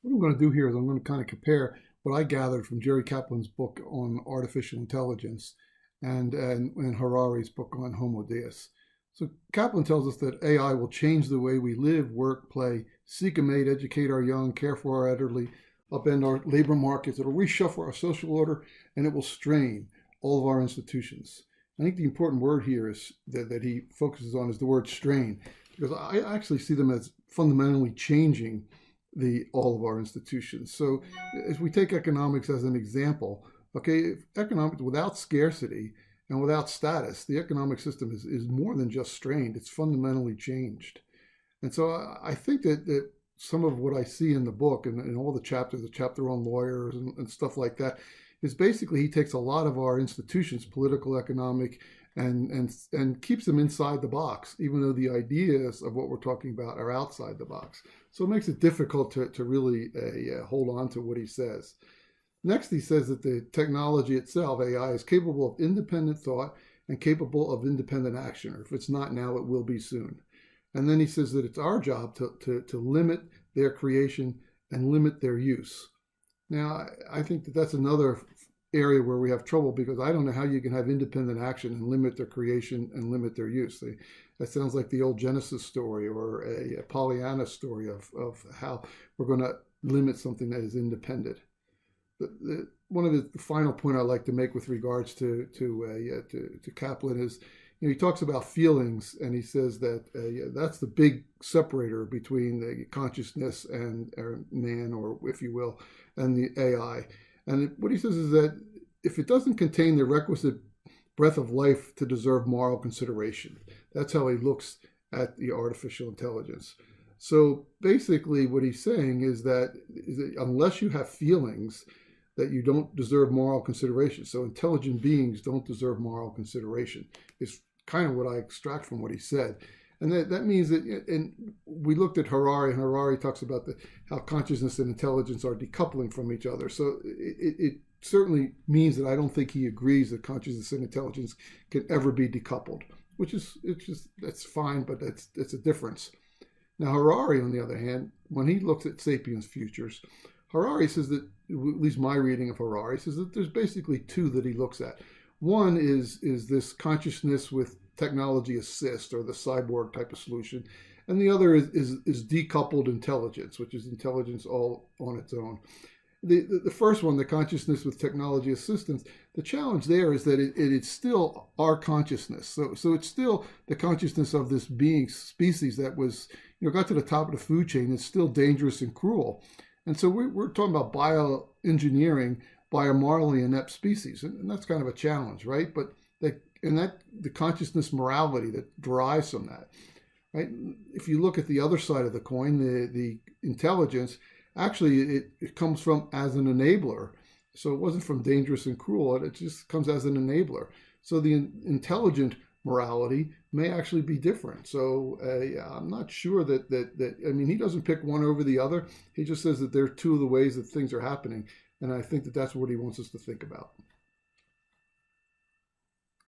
What I'm going to do here is I'm going to kind of compare what I gathered from Jerry Kaplan's book on artificial intelligence and Harari's book on Homo Deus. So Kaplan tells us that AI will change the way we live, work, play, seek a mate, educate our young, care for our elderly, upend our labor markets. It'll reshuffle our social order, and it will strain all of our institutions. I think the important word here is that he focuses on is the word strain, because I actually see them as fundamentally changing all of our institutions. So as we take economics as an example, okay, economics without scarcity and without status, the economic system is more than just strained, it's fundamentally changed. And so I think that some of what I see in the book and in all the chapters, the chapter on lawyers and stuff like that, is basically he takes a lot of our institutions, political, economic, and keeps them inside the box, even though the ideas of what we're talking about are outside the box. So it makes it difficult to really hold on to what he says. Next, he says that the technology itself, AI, is capable of independent thought and capable of independent action, or if it's not now, it will be soon. And then he says that it's our job to limit their creation and limit their use. Now, I think that that's another area where we have trouble, because I don't know how you can have independent action and limit their creation and limit their use. That sounds like the old Genesis story or a Pollyanna story of how we're going to limit something that is independent. One of the final point I like to make with regards to Kaplan is, he talks about feelings, and he says that that's the big separator between the consciousness and man, or if you will, and the AI. And what he says is that if it doesn't contain the requisite breath of life to deserve moral consideration, that's how he looks at the artificial intelligence. So basically what he's saying is that unless you have feelings, that you don't deserve moral consideration. So intelligent beings don't deserve moral consideration is kind of what I extract from what he said. And that means that, and we looked at Harari, and Harari talks about how consciousness and intelligence are decoupling from each other. So it certainly means that I don't think he agrees that consciousness and intelligence can ever be decoupled, that's fine, but that's a difference. Now, Harari, on the other hand, when he looks at Sapiens futures, Harari says that, at least my reading of Harari, says that there's basically two that he looks at. One is this consciousness with technology assist, or the cyborg type of solution. And the other is decoupled intelligence, which is intelligence all on its own. The first one, the consciousness with technology assistance, the challenge there is that it's still our consciousness. So it's still the consciousness of this being species that was, got to the top of the food chain. It's still dangerous and cruel. And so we're talking about bioengineering by a morally inept species. And that's kind of a challenge, right? But the consciousness morality that derives from that, right? If you look at the other side of the coin, the intelligence, actually it comes from as an enabler. So it wasn't from dangerous and cruel, it just comes as an enabler. So the intelligent morality may actually be different. So I'm not sure that he doesn't pick one over the other. He just says that there are two of the ways that things are happening. And I think that that's what he wants us to think about.